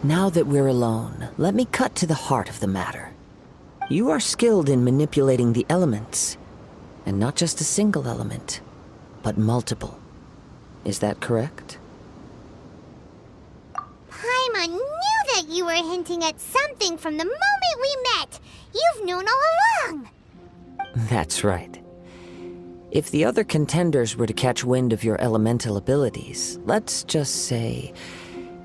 Now that we're alone, let me cut to the heart of the matter. You are skilled in manipulating the elements, and not just a single element, but multiple. Is that correct? Paimon knew that you were hinting at something from the moment we met. You've known all along. That's right. If the other contenders were to catch wind of your elemental abilities, let's just say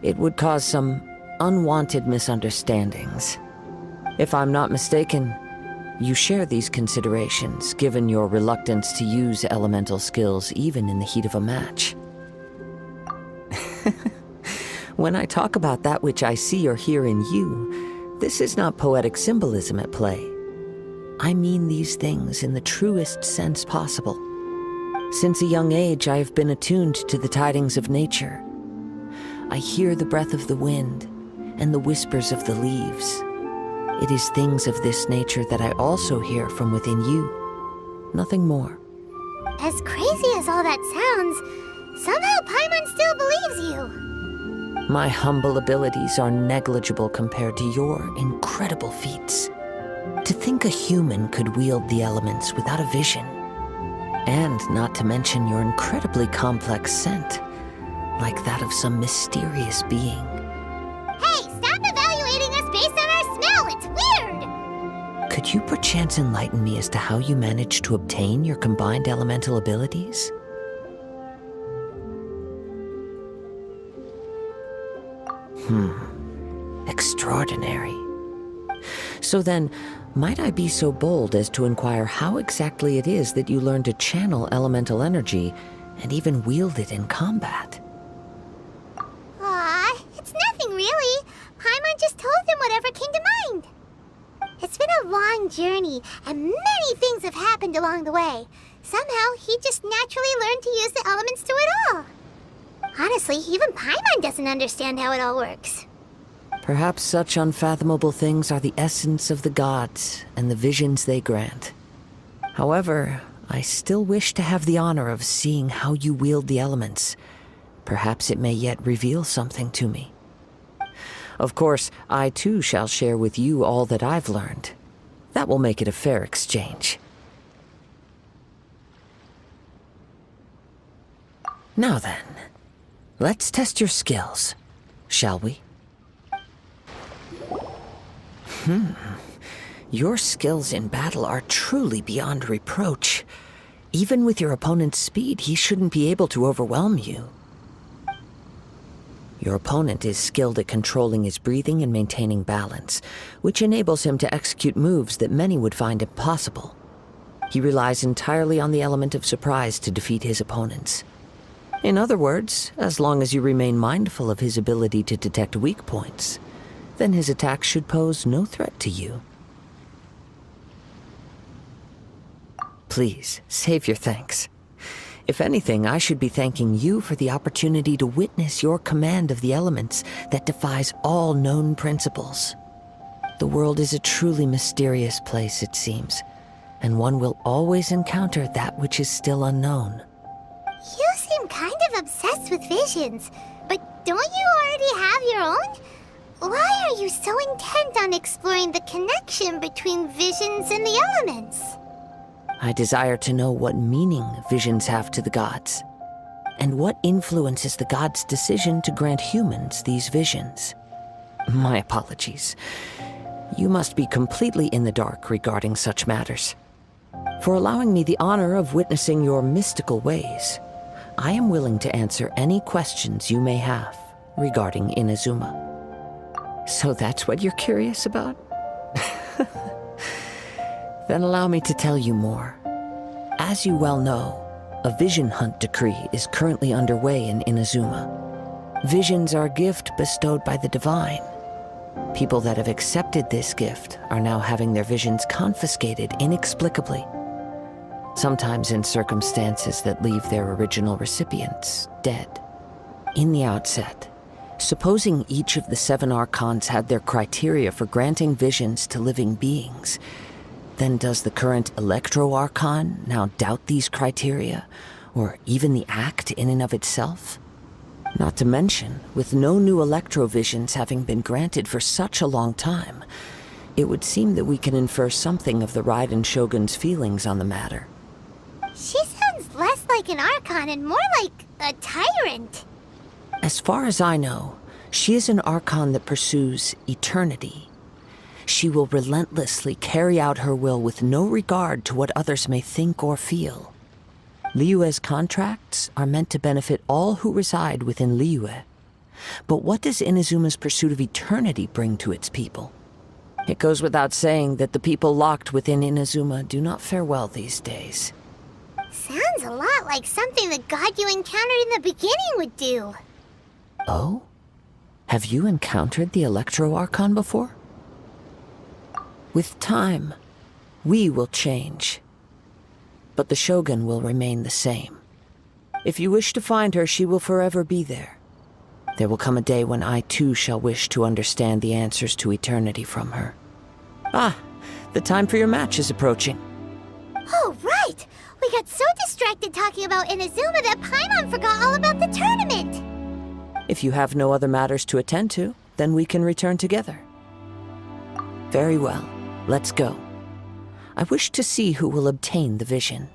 it would cause some unwanted misunderstandings. If I'm not mistaken, you share these considerations, given your reluctance to use elemental skills even in the heat of a match. When I talk about that which I see or hear in you, this is not poetic symbolism at play. I mean these things in the truest sense possible. Since a young age, I have been attuned to the tidings of nature. I hear the breath of the wind and the whispers of the leaves. It is things of this nature that I also hear from within you. Nothing more. As crazy as all that sounds, somehow Paimon still believes you. My humble abilities are negligible compared to your incredible feats. To think a human could wield the elements without a vision. And not to mention your incredibly complex scent, like that of some mysterious being. Hey, stop evaluating us based on our smell! It's weird! Could you perchance enlighten me as to how you managed to obtain your combined elemental abilities? Extraordinary. So then, might I be so bold as to inquire how exactly it is that you learned to channel elemental energy and even wield it in combat? Aw, it's nothing really. Paimon just told him whatever came to mind. It's been a long journey, and many things have happened along the way. Somehow, he just naturally learned to use the elements through it all. Honestly, even Paimon doesn't understand how it all works. Perhaps such unfathomable things are the essence of the gods and the visions they grant. However, I still wish to have the honor of seeing how you wield the elements. Perhaps it may yet reveal something to me. Of course, I too shall share with you all that I've learned. That will make it a fair exchange. Now then, let's test your skills, shall we? Your skills in battle are truly beyond reproach. Even with your opponent's speed, he shouldn't be able to overwhelm you. Your opponent is skilled at controlling his breathing and maintaining balance, which enables him to execute moves that many would find impossible. He relies entirely on the element of surprise to defeat his opponents. In other words, as long as you remain mindful of his ability to detect weak points, then his attack should pose no threat to you. Please, save your thanks. If anything, I should be thanking you for the opportunity to witness your command of the elements that defies all known principles. The world is a truly mysterious place, it seems, and one will always encounter that which is still unknown. You seem kind of obsessed with visions, but don't you already have your own? Why are you so intent on exploring the connection between visions and the elements? I desire to know what meaning visions have to the gods, and what influences the gods' decision to grant humans these visions. My apologies. You must be completely in the dark regarding such matters. For allowing me the honor of witnessing your mystical ways, I am willing to answer any questions you may have regarding Inazuma. So that's what you're curious about? Then allow me to tell you more. As you well know, a vision hunt decree is currently underway in Inazuma. Visions are a gift bestowed by the divine. People that have accepted this gift are now having their visions confiscated inexplicably. Sometimes in circumstances that leave their original recipients dead. In the outset, supposing each of the 7 archons had their criteria for granting visions to living beings, then does the current Electro-Archon now doubt these criteria, or even the act in and of itself? Not to mention, with no new electrovisions having been granted for such a long time, it would seem that we can infer something of the Raiden Shogun's feelings on the matter. She sounds less like an Archon and more like a tyrant. As far as I know, she is an Archon that pursues eternity. She will relentlessly carry out her will with no regard to what others may think or feel. Liyue's contracts are meant to benefit all who reside within Liyue. But what does Inazuma's pursuit of eternity bring to its people? It goes without saying that the people locked within Inazuma do not fare well these days. Sounds a lot like something the god you encountered in the beginning would do. Oh? Have you encountered the Electro Archon before? With time, we will change. But the Shogun will remain the same. If you wish to find her, she will forever be there. There will come a day when I too shall wish to understand the answers to eternity from her. Ah, the time for your match is approaching. Oh, right! We got so distracted talking about Inazuma that Paimon forgot all about the tournament! If you have no other matters to attend to, then we can return together. Very well, let's go. I wish to see who will obtain the vision.